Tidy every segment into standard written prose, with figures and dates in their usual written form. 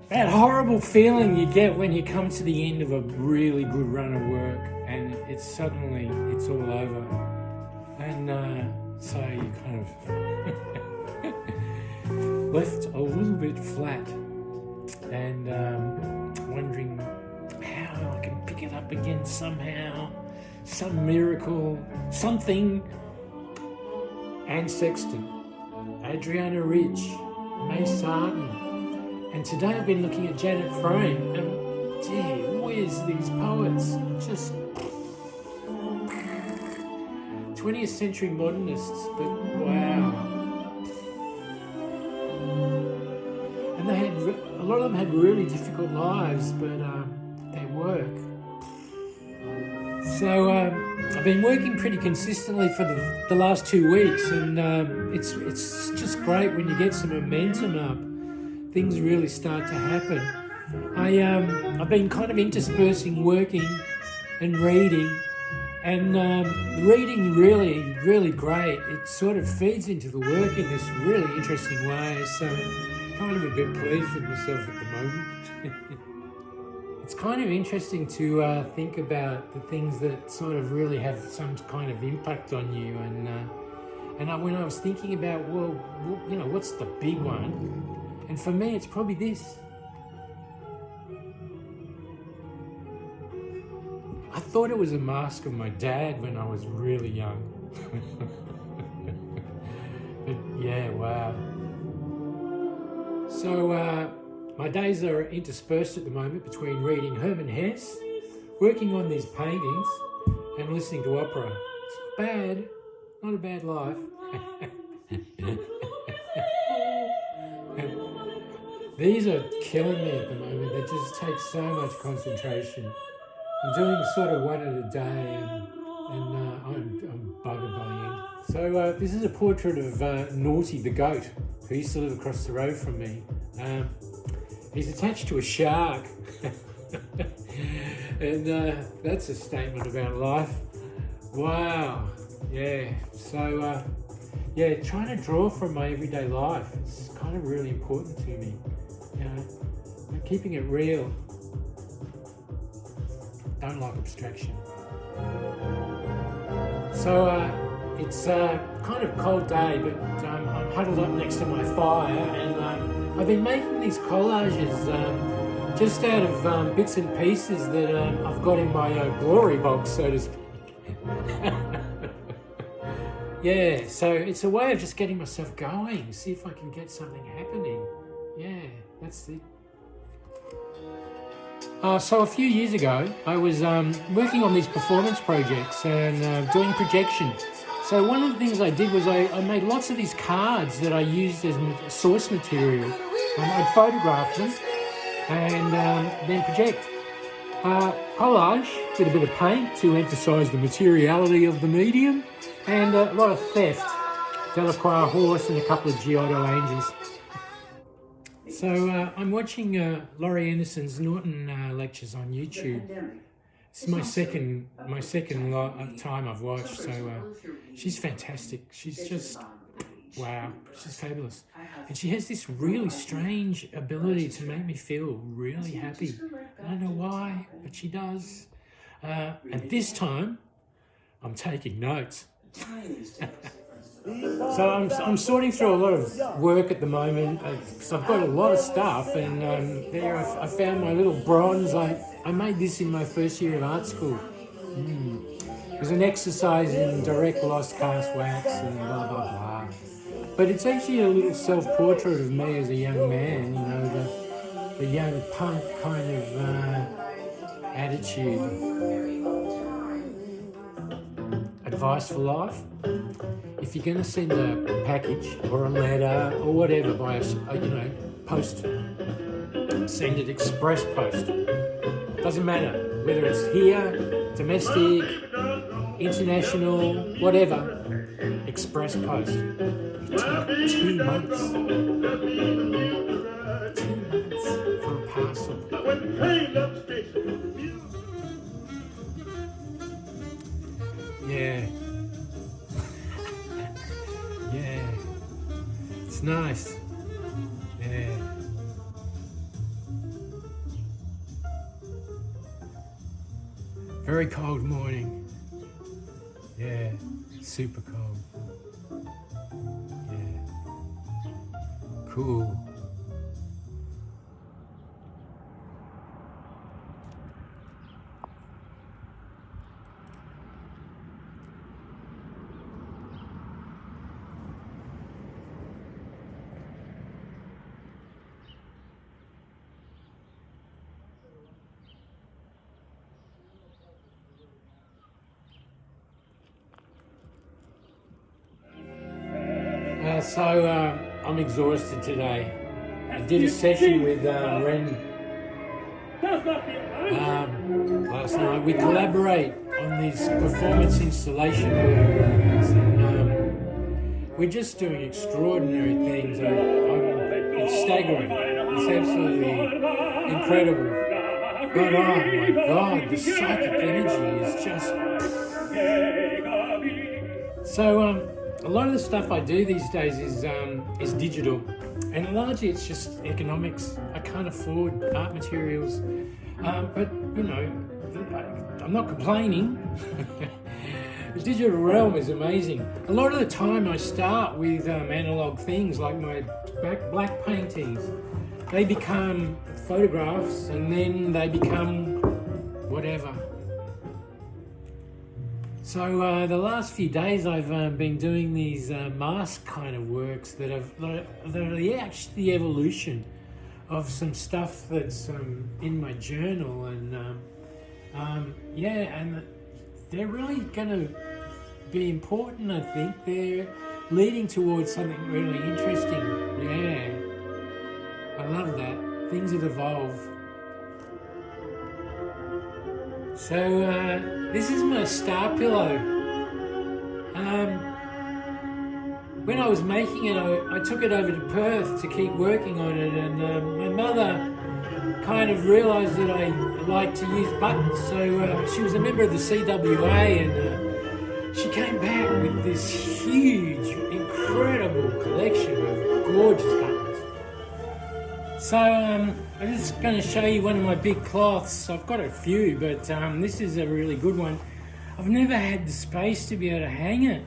That horrible feeling you get when you come to the end of a really good run of work and it's all over. And so you kind of left a little bit flat and wondering how I can pick it up again somehow, some miracle, something. Anne Sexton, Adriana Ridge, May Sarton, and today I've been looking at Janet Frame, and gee whiz, these poets, just 20th century modernists, but wow. And they had, a lot of them had really difficult lives, but they work. So I've been working pretty consistently for the last 2 weeks, and it's just great when you get some momentum up. Things really start to happen. I've been kind of interspersing working and reading, and the reading really great. It sort of feeds into the work in this really interesting way. So I'm kind of a bit pleased with myself at the moment. It's kind of interesting to think about the things that sort of really have some kind of impact on you. And when I was thinking about, well, what's the big one? And for me, it's probably this. I thought it was a mask of my dad when I was really young. But yeah, wow. So my days are interspersed at the moment between reading Hermann Hesse, working on these paintings, and listening to opera. It's not bad, not a bad life. These are killing me at the moment. They just take so much concentration. I'm doing sort of one at a day, and I'm buggered by the end. So this is a portrait of Naughty the goat, who used to live across the road from me. He's attached to a shark, and that's a statement about life. Wow, yeah. So trying to draw from my everyday life, it's kind of really important to me. Keeping it real. Don't like abstraction. So it's a kind of cold day, but I'm huddled up next to my fire, and I've been making these collages just out of bits and pieces that I've got in my glory box, so to speak. Yeah, so it's a way of just getting myself going, see if I can get something happening. Yeah, that's it. So a few years ago, I was working on these performance projects and doing projection. So one of the things I did was I made lots of these cards that I used as source material. I'd photograph them and then project. Collage with a bit of paint to emphasise the materiality of the medium, and a lot of theft. Delacroix horse and a couple of Giotto angels. So I'm watching Laurie Anderson's Norton lectures on YouTube. It's my second time I've watched, so she's fantastic. She's just, wow, she's fabulous. And she has this really strange ability to make me feel really happy. I don't know why, but she does. And this time, I'm taking notes. So I'm sorting through a lot of work at the moment. So I've got a lot of stuff, and there I found my little bronze. I made this in my first year of art school. It was an exercise in direct lost cast wax and blah blah blah. But it's actually a little self-portrait of me as a young man. The young punk kind of attitude. Advice for life: if you're going to send a package or a letter or whatever by post, send it express post. Doesn't matter whether it's here, domestic, international, whatever. Express post. It took 2 months. 2 months for a parcel. Yeah. Yeah. It's nice. Yeah. Very cold morning. Yeah, super cold. Yeah. Cool. I'm exhausted today. I did a session with Ren last night. We collaborate on these performance installation works, and we're just doing extraordinary things. It's staggering. It's absolutely incredible. But oh my God, the psychic energy is just... So a lot of the stuff I do these days is digital, and largely it's just economics. I can't afford art materials, but you know, I'm not complaining. The digital realm is amazing. A lot of the time I start with analog things like my black paintings. They become photographs, and then they become whatever. So the last few days I've been doing these mask kind of works that are actually the evolution of some stuff that's in my journal, and and they're really going to be important. I think they're leading towards something really interesting. Yeah, I love that. Things that evolve. So this is my star pillow. When I was making it, I took it over to Perth to keep working on it, and my mother kind of realised that I like to use buttons, so she was a member of the CWA, and she came back with this huge, incredible collection of gorgeous buttons. So I'm just going to show you one of my big cloths. I've got a few, but this is a really good one. I've never had the space to be able to hang it.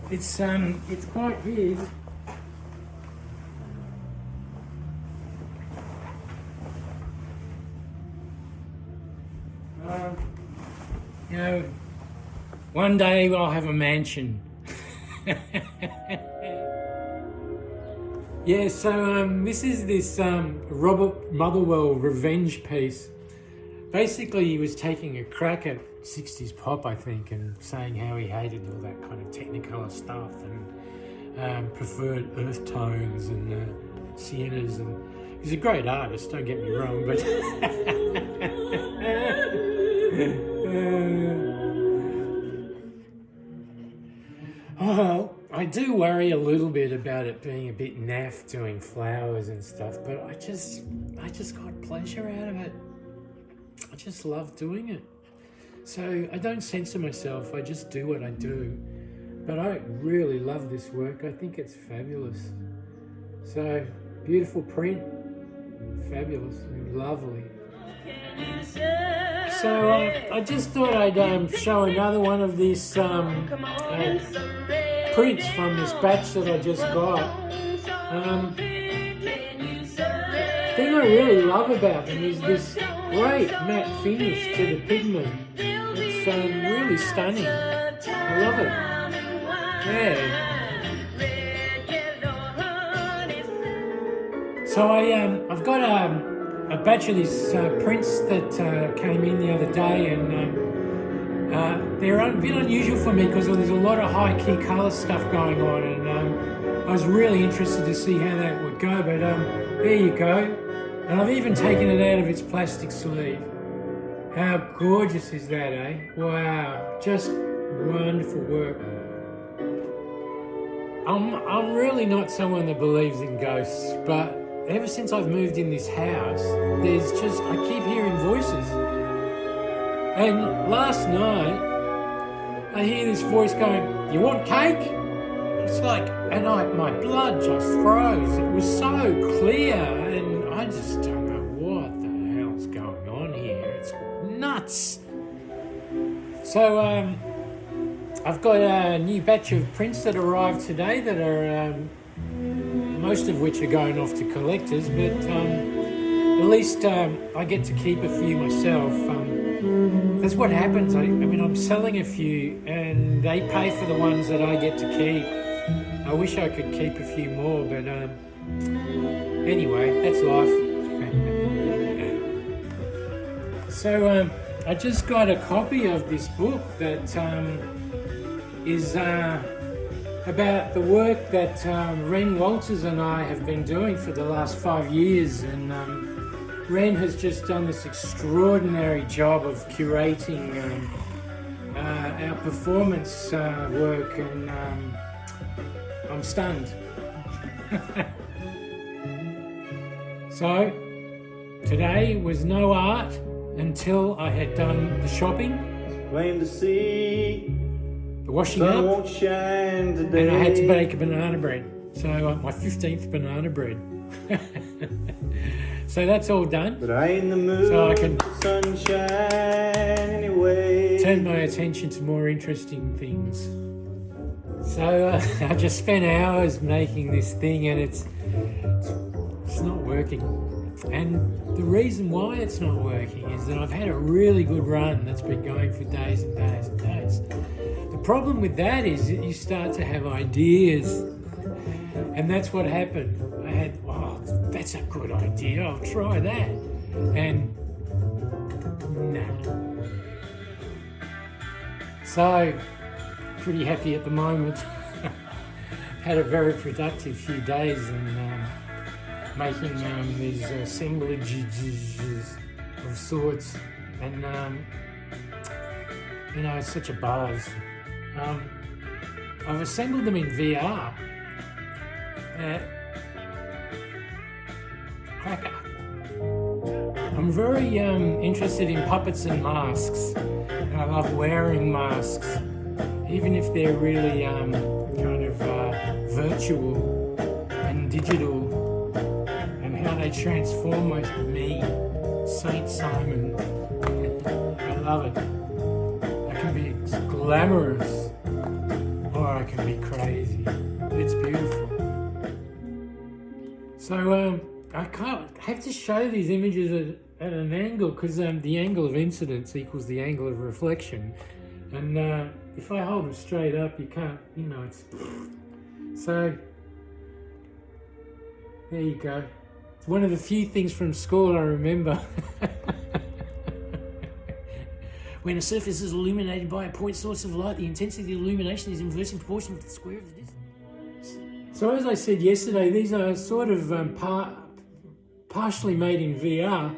It's quite big. You know, one day I'll have a mansion. Yeah, so this is this Robert Motherwell revenge piece. Basically, he was taking a crack at 60s pop, I think, and saying how he hated all that kind of Technicolor stuff and preferred earth tones and siennas. And he's a great artist, don't get me wrong, but oh, I do worry a little bit about it being a bit naff doing flowers and stuff, but I just got pleasure out of it. I just love doing it. So I don't censor myself, I just do what I do. But I really love this work, I think it's fabulous. So, beautiful print, fabulous, lovely. So I just thought I'd show another one of these prints from this batch that I just got. The thing I really love about them is this great matte finish to the pigment. It's really stunning. I love it. Yeah. So I've got a batch of these prints that came in the other day, and they're a bit unusual for me because there's a lot of high key colour stuff going on, and I was really interested to see how that would go, but there you go. And I've even taken it out of its plastic sleeve. How gorgeous is that, eh? Wow, just wonderful work. I'm really not someone that believes in ghosts, but ever since I've moved in this house, I keep hearing voices. And last night, I hear this voice going, "You want cake?" It's like, and my blood just froze. It was so clear, and I just don't know what the hell's going on here. It's nuts. So I've got a new batch of prints that arrived today that are most of which are going off to collectors, but at least I get to keep a few myself. That's what happens. I mean, I'm selling a few and they pay for the ones that I get to keep. I wish I could keep a few more, but anyway, that's life. So I just got a copy of this book that is about the work that Ren Walters and I have been doing for the last 5 years, and Ren has just done this extraordinary job of curating our performance work, and I'm stunned. So today was no art until I had done the shopping, Plain to see, the washing sun up, won't shine today. and I had to bake a banana bread. So my 15th banana bread. So that's all done. But I ain't the moon, So I can sunshine anyway. turn my attention to more interesting things. So I just spent hours making this thing, and it's not working. And the reason why it's not working is that I've had a really good run that's been going for days and days and days. The problem with that is that you start to have ideas, and that's what happened. I had, oh, that's a good idea, I'll try that. And nah. So, pretty happy at the moment. Had a very productive few days, and making these assemblages of sorts, and you know, it's such a buzz. I've assembled them in VR. Cracker. I'm very interested in puppets and masks, and I love wearing masks, even if they're really kind of virtual and digital. How they transform me, Saint Simon. I love it. I can be glamorous, or I can be crazy. It's beautiful. So I have to show these images at an angle, because the angle of incidence equals the angle of reflection, and if I hold them straight up, you can't. You know, it's so. There you go. One of the few things from school I remember. When a surface is illuminated by a point source of light, the intensity of the illumination is inversely proportional to the square of the distance. So as I said yesterday, these are sort of partially made in VR.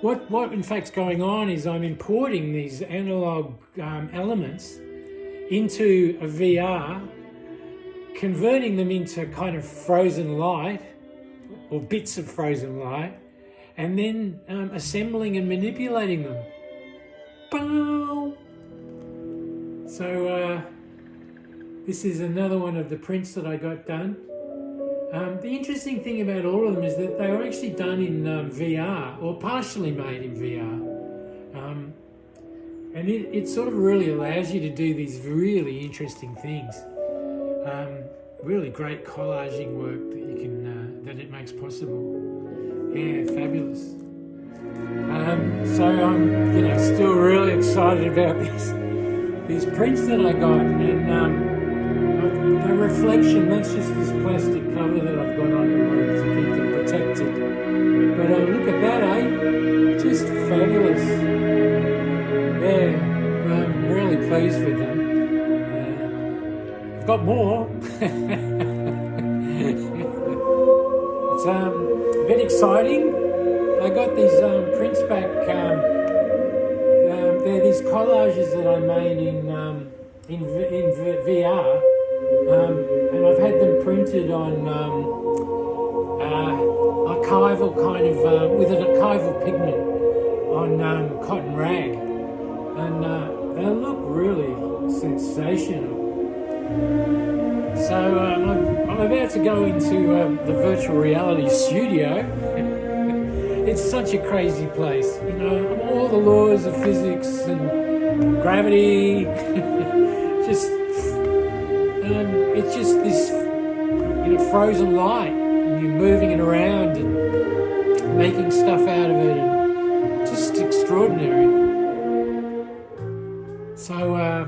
What in fact is going on is I'm importing these analog elements into a VR, converting them into kind of frozen light, or bits of frozen light, and then assembling and manipulating them. Bow! So this is another one of the prints that I got done. The interesting thing about all of them is that they were actually done in VR, or partially made in VR. And it sort of really allows you to do these really interesting things. Really great collaging work that you can that it makes possible. Yeah, fabulous. So I'm, you know, still really excited about these prints that I got, and the reflection. That's just this plastic cover that I've got on the room to keep them protected. But look at that, eh? Just fabulous. Yeah, I'm really pleased with them. I've got more. It's a bit exciting. I got these prints back. They're these collages that I made in VR, and I've had them printed on archival kind of with an archival pigment on cotton rag, and they look really sensational. So I'm about to go into the virtual reality studio. It's such a crazy place, you know, all the laws of physics and gravity, just it's just this frozen light, and you're moving it around and making stuff out of it, and just extraordinary. So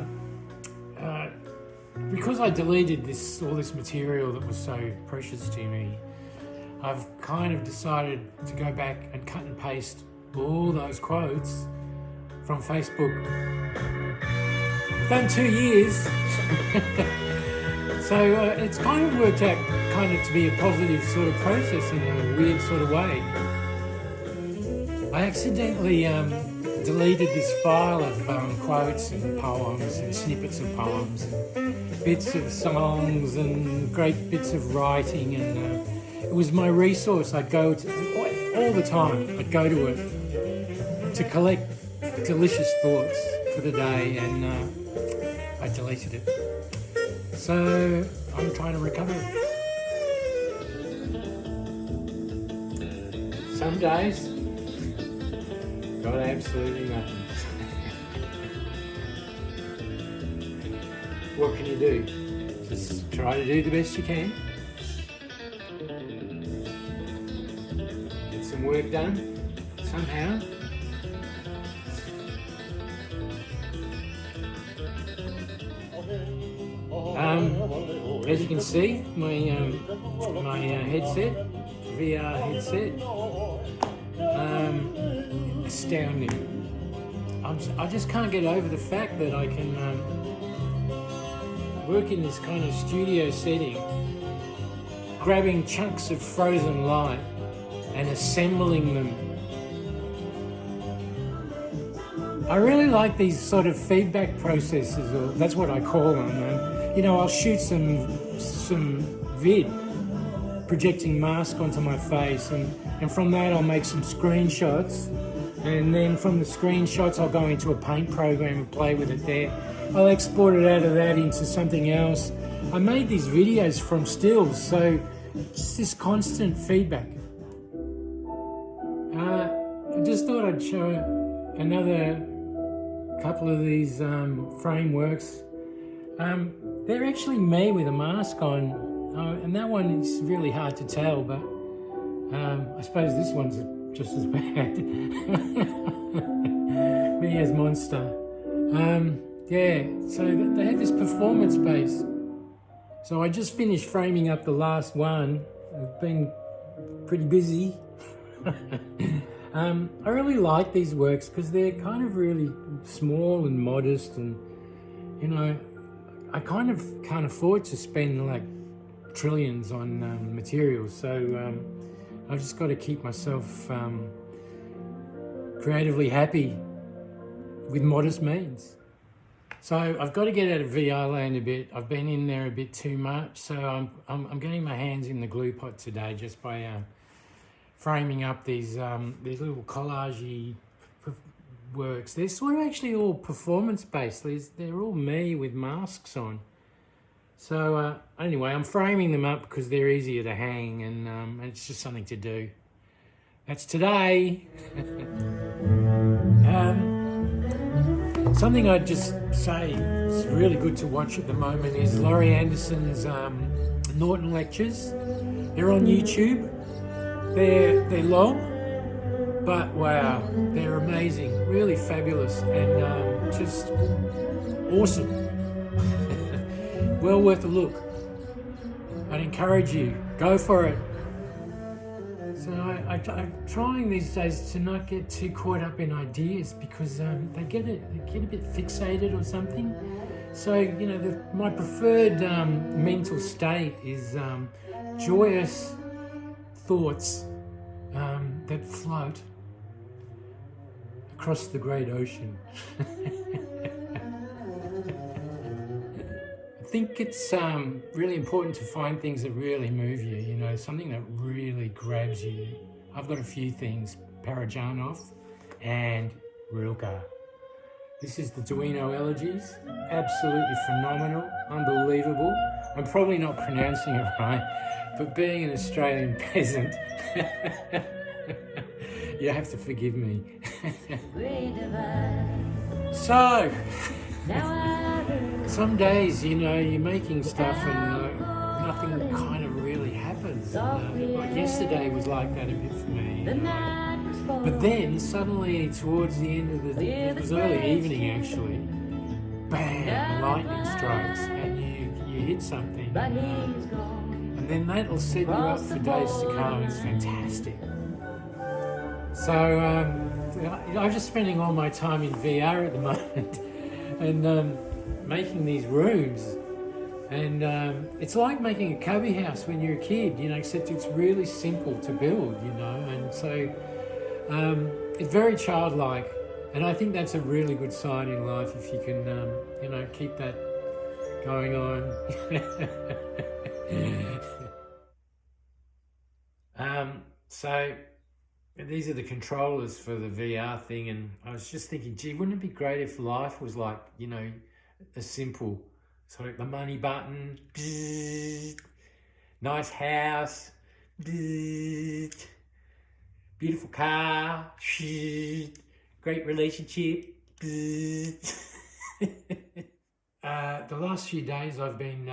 because I deleted all this material that was so precious to me, I've kind of decided to go back and cut and paste all those quotes from Facebook. I've done 2 years, so it's kind of worked out to be a positive sort of process in a weird sort of way. I accidentally deleted this file of quotes and poems and snippets of poems and bits of songs and great bits of writing, and it was my resource. I'd go to all the time. I'd go to it to collect delicious thoughts for the day, and I deleted it. So I'm trying to recover it. Some days, got absolutely nothing. What can you do? Just try to do the best you can. Get some work done somehow. As you can see, my headset, VR headset, astounding. I just can't get over the fact that I can work in this kind of studio setting, grabbing chunks of frozen light and assembling them. I really like these sort of feedback processes, or that's what I call them. I'll shoot some vid projecting mask onto my face, and from that I'll make some screenshots, and then from the screenshots I'll go into a paint program and play with it there. I'll export it out of that into something else. I made these videos from stills, so just this constant feedback. I just thought I'd show another couple of these frameworks. They're actually me with a mask on, and that one is really hard to tell, but I suppose this one's just as bad. Me as monster. So they have this performance base. So I just finished framing up the last one. I've been pretty busy. I really like these works because they're kind of really small and modest, and I kind of can't afford to spend like trillions on materials, so I've just got to keep myself creatively happy with modest means. So I've got to get out of VR land a bit. I've been in there a bit too much, so I'm getting my hands in the glue pot today just by framing up these little collage-y works. They're sort of actually all performance-based. They're all me with masks on. So anyway, I'm framing them up because they're easier to hang, and it's just something to do. That's today. Something I'd just say is really good to watch at the moment is Laurie Anderson's Norton lectures. They're on YouTube. They're long, but wow, they're amazing, really fabulous, and just awesome. Well worth a look. I'd encourage you, go for it. So I'm trying these days to not get too caught up in ideas because they get a bit fixated or something. So my preferred mental state is joyous thoughts that float across the great ocean. I think it's really important to find things that really move you, something that really grabs you. I've got a few things, Parajanov and Rilke. This is the Duino Elegies, absolutely phenomenal, unbelievable. I'm probably not pronouncing it right, but being an Australian peasant, you have to forgive me. So, some days, you know, you're making stuff and nothing kind of really happens. Like yesterday was like that a bit for me. But then suddenly, towards the end of it was early evening actually. Bam! Lightning strikes, and you hit something, and then that'll set you up for days to come. It's fantastic. So I'm just spending all my time in VR at the moment, and making these rooms. And it's like making a cubby house when you're a kid, you know, except it's really simple to build, you know, and so it's very childlike. And I think that's a really good sign in life if you can, you know, keep that going on. So these are the controllers for the VR thing, and I was just thinking, gee, wouldn't it be great if life was like, you know, a simple, sort of the money button, bzzz, nice house, bzzz, beautiful car, bzzz, great relationship. The last few days I've been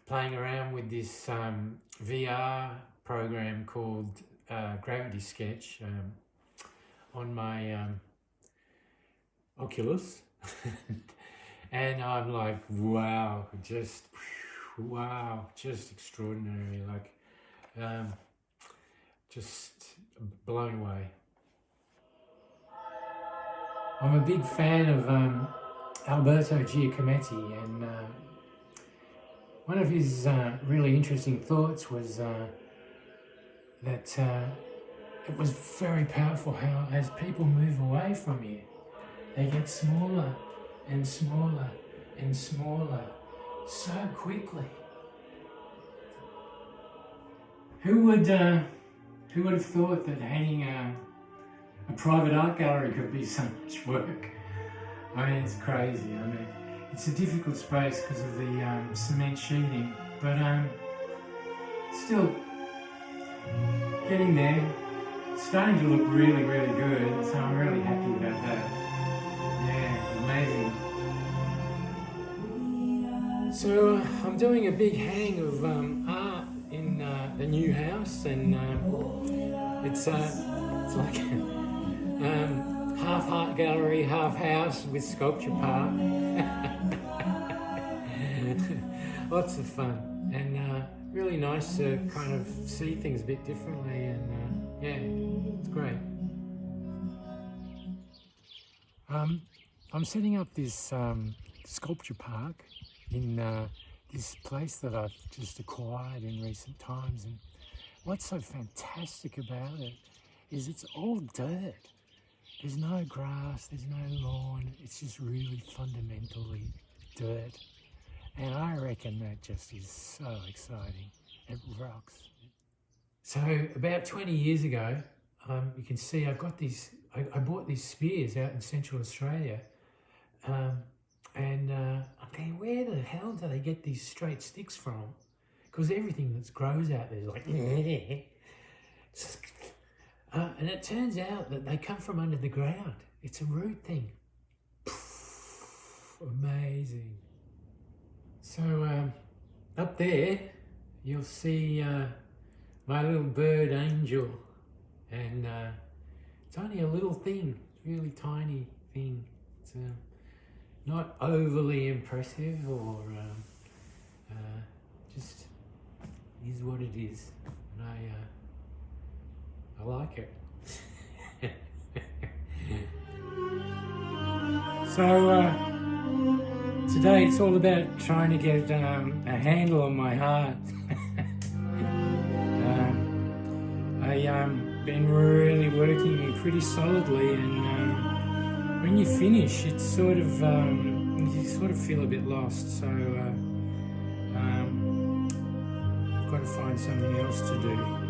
playing around with this VR program called Gravity Sketch on my Oculus. And I'm like, wow, just extraordinary, like just blown away. I'm a big fan of Alberto Giacometti, and one of his really interesting thoughts was that it was very powerful how as people move away from you, they get smaller and smaller and smaller so quickly. Who would have thought that hanging a private art gallery could be so much work? I mean, it's crazy. I mean, it's a difficult space because of the cement sheeting, but still getting there. It's starting to look really, really good, so I'm really happy about that. Yeah, amazing. So I'm doing a big hang of art in the new house, and it's like half art gallery, half house with sculpture park. Lots of fun, and really nice to kind of see things a bit differently, and yeah, it's great. I'm setting up this sculpture park in this place that I've just acquired in recent times, and what's so fantastic about it is it's all dirt. There's no grass, there's no lawn, it's just really fundamentally dirt. And I reckon that just is so exciting. It rocks. So about 20 years ago, you can see I've got these, I bought these spears out in Central Australia. And I'm thinking, where the hell do they get these straight sticks from? Because everything that grows out there is like, and it turns out that they come from under the ground. It's a root thing. Amazing. So up there, you'll see my little bird angel, and it's only a little thing, really tiny thing. It's not overly impressive, or just is what it is, and I like it. So today it's all about trying to get a handle on my heart. I've been really working pretty solidly, and when you finish, it's sort of you sort of feel a bit lost. So I've got to find something else to do.